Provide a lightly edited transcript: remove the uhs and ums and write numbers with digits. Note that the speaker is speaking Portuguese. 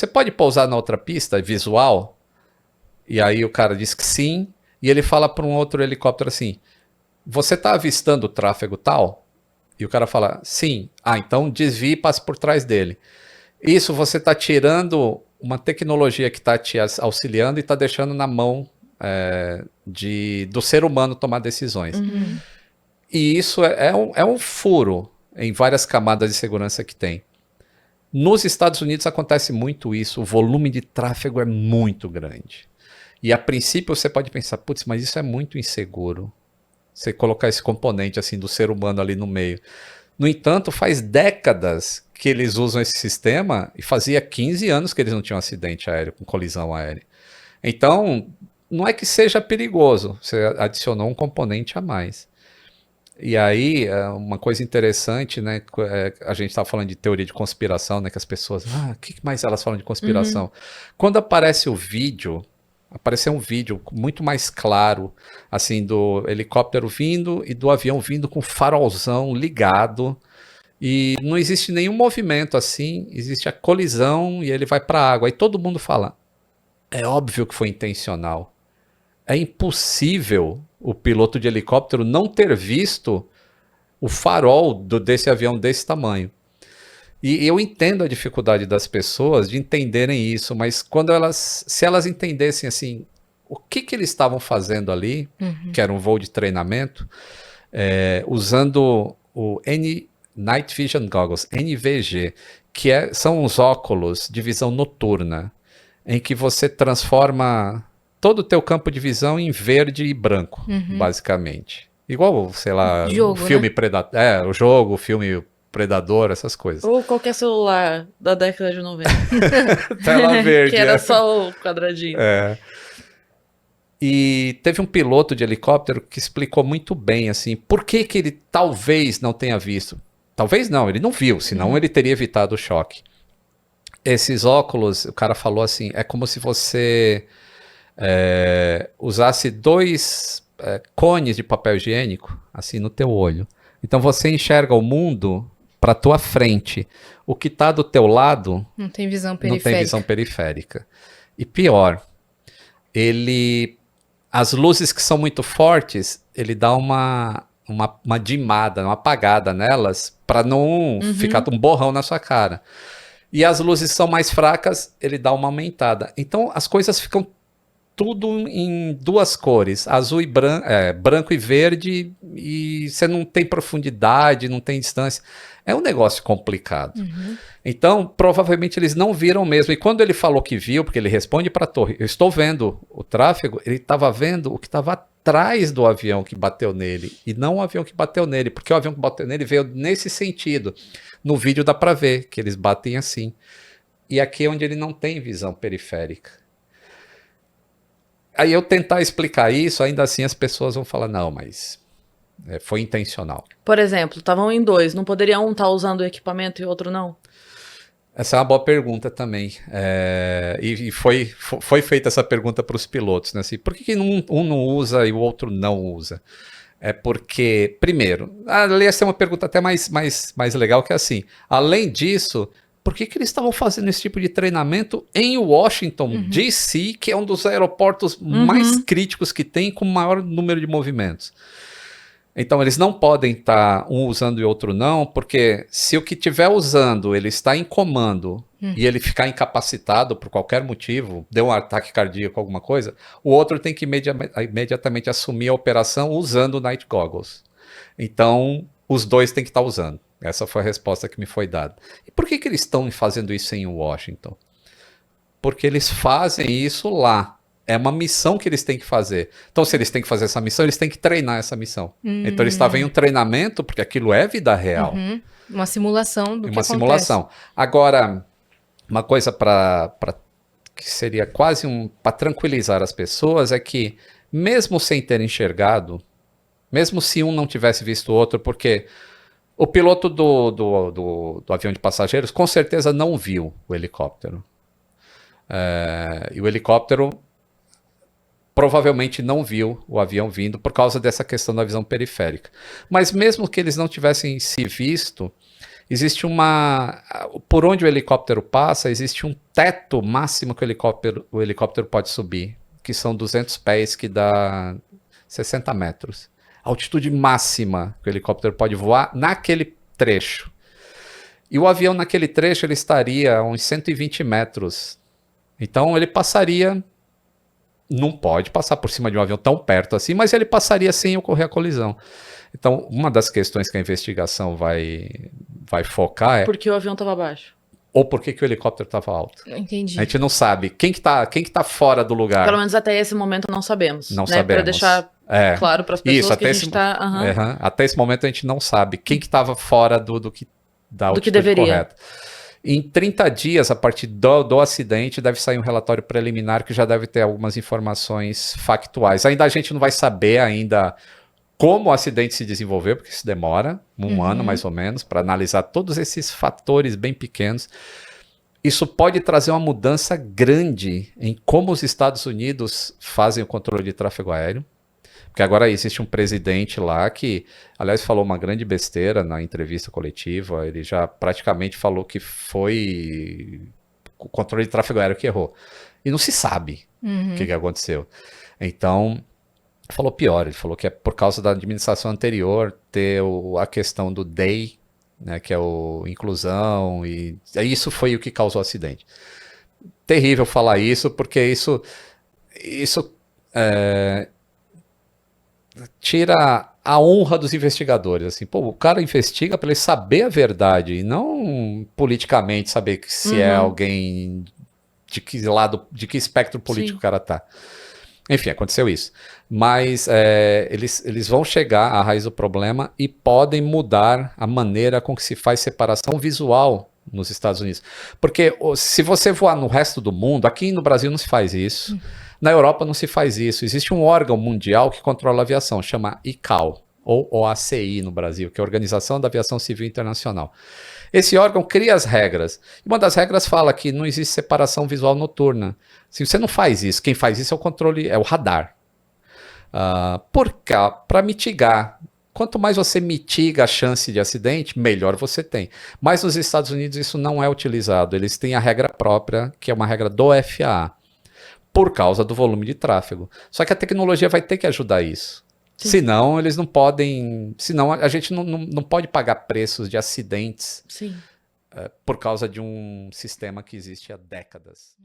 você pode pousar na outra pista visual? E aí o cara diz que sim, e ele fala para um outro helicóptero assim, você está avistando o tráfego tal? E o cara fala, sim. Ah, então desvie e passe por trás dele. Isso você está tirando uma tecnologia que está te auxiliando e está deixando na mão do ser humano tomar decisões. E isso é um furo em várias camadas de segurança que tem. Nos Estados Unidos acontece muito isso, o volume de tráfego é muito grande. E a princípio você pode pensar, putz, mas isso é muito inseguro. Você colocar esse componente assim do ser humano ali no meio. No entanto, faz décadas que eles usam esse sistema e fazia 15 anos que eles não tinham acidente aéreo com colisão aérea. Então, não é que seja perigoso, você adicionou um componente a mais. E aí, uma coisa interessante, né? A gente estava falando de teoria de conspiração, né? Que as pessoas, o que mais elas falam de conspiração? Quando aparece o vídeo, apareceu um vídeo muito mais claro, assim, do helicóptero vindo e do avião vindo com farolzão ligado. E não existe nenhum movimento assim, existe a colisão e ele vai para a água. Aí todo mundo fala, é óbvio que foi intencional. É impossível o piloto de helicóptero não ter visto o farol desse avião desse tamanho. E eu entendo a dificuldade das pessoas de entenderem isso, mas se elas entendessem assim, o que eles estavam fazendo ali, que era um voo de treinamento, usando o Night Vision Goggles, NVG, que são os óculos de visão noturna, em que você transforma todo o teu campo de visão em verde e branco, basicamente. Igual, sei lá, Jogo, o filme, né? Predador, o jogo, o filme Predador, essas coisas. Ou qualquer celular da década de 90. Tela verde. Que era só o quadradinho. E teve um piloto de helicóptero que explicou muito bem, assim, por que ele talvez não tenha visto. Talvez não, ele não viu, senão ele teria evitado o choque. Esses óculos, o cara falou assim, é como se você usasse dois cones de papel higiênico, assim, no teu olho. Então você enxerga o mundo para tua frente. O que está do teu lado Não tem visão não periférica. tem visão periférica. E pior, as luzes que são muito fortes, ele dá uma dimada, uma apagada nelas para não ficar um borrão na sua cara. E as luzes são mais fracas, ele dá uma aumentada. Então as coisas ficam tudo em duas cores, azul e branco e verde, e você não tem profundidade, não tem distância. É um negócio complicado. Então, provavelmente eles não viram mesmo. E quando ele falou que viu, porque ele responde para a torre, eu estou vendo o tráfego, ele estava vendo o que estava atrás do avião que bateu nele, e não o avião que bateu nele, porque o avião que bateu nele veio nesse sentido. No vídeo dá para ver que eles batem assim. E aqui é onde ele não tem visão periférica. Aí eu tentar explicar isso, ainda assim as pessoas vão falar, não, mas foi intencional. Por exemplo, estavam em dois, não poderia um estar usando o equipamento e o outro não? Essa é uma boa pergunta também. E foi feita essa pergunta para os pilotos, né? Assim, por que um não usa e o outro não usa? É porque, primeiro, essa é uma pergunta até mais legal, que é assim, além disso, por que eles estavam fazendo esse tipo de treinamento em Washington, D.C., que é um dos aeroportos mais críticos que tem, com o maior número de movimentos? Então, eles não podem estar um usando e outro não, porque se o que estiver usando, ele está em comando e ele ficar incapacitado por qualquer motivo, deu um ataque cardíaco, alguma coisa, o outro tem que imediatamente assumir a operação usando o Night Goggles. Então, os dois têm que estar usando. Essa foi a resposta que me foi dada. E por que eles estão fazendo isso em Washington? Porque eles fazem isso lá. É uma missão que eles têm que fazer. Então, se eles têm que fazer essa missão, eles têm que treinar essa missão. Então, eles estavam em um treinamento, porque aquilo é vida real. Uma simulação do que Uma acontece. simulação. Agora, uma coisa que seria quase para tranquilizar as pessoas é que, mesmo sem ter enxergado, mesmo se um não tivesse visto o outro, porque o piloto do avião de passageiros com certeza não viu o helicóptero. E o helicóptero provavelmente não viu o avião vindo por causa dessa questão da visão periférica. Mas mesmo que eles não tivessem se visto, existe uma... Por onde o helicóptero passa, existe um teto máximo que o helicóptero pode subir, que são 200 pés, que dá 60 metros. A altitude máxima que o helicóptero pode voar naquele trecho. E o avião naquele trecho ele estaria a uns 120 metros. Então ele passaria... Não pode passar por cima de um avião tão perto assim, mas ele passaria sem ocorrer a colisão. Então, uma das questões que a investigação vai focar é... Porque o avião estava baixo. Ou por que o helicóptero estava alto. Entendi. A gente não sabe. Quem que tá fora do lugar? Pelo menos até esse momento não sabemos. Não né? sabemos. Para deixar claro para as pessoas Isso, que a gente está... Até esse momento a gente não sabe quem que estava fora da altitude que deveria. correta. Em 30 dias, a partir do acidente, deve sair um relatório preliminar que já deve ter algumas informações factuais. Ainda a gente não vai saber ainda como o acidente se desenvolveu, porque isso demora um ano mais ou menos, para analisar todos esses fatores bem pequenos. Isso pode trazer uma mudança grande em como os Estados Unidos fazem o controle de tráfego aéreo. Porque agora existe um presidente lá que, aliás, falou uma grande besteira na entrevista coletiva. Ele já praticamente falou que foi o controle de tráfego aéreo que errou. E não se sabe o que aconteceu. Então, falou pior. Ele falou que é por causa da administração anterior ter a questão do DEI, né, que é o inclusão, e isso foi o que causou o acidente. Terrível falar isso, porque isso tira a honra dos investigadores, assim, pô, o cara investiga para ele saber a verdade e não politicamente saber se é alguém de que lado, de que espectro político o cara tá. Enfim, aconteceu isso. Mas eles vão chegar à raiz do problema e podem mudar a maneira com que se faz separação visual nos Estados Unidos. Porque se você voar no resto do mundo, aqui no Brasil não se faz isso. Na Europa não se faz isso. Existe um órgão mundial que controla a aviação, chama ICAO, ou OACI no Brasil, que é a Organização da Aviação Civil Internacional. Esse órgão cria as regras. E uma das regras fala que não existe separação visual noturna. Se você não faz isso, quem faz isso é o controle, é o radar. Para mitigar. Quanto mais você mitiga a chance de acidente, melhor você tem. Mas nos Estados Unidos isso não é utilizado. Eles têm a regra própria, que é uma regra do FAA, por causa do volume de tráfego. Só que a tecnologia vai ter que ajudar isso. Sim. Senão eles não podem... Senão a gente não pode pagar preços de acidentes por causa de um sistema que existe há décadas.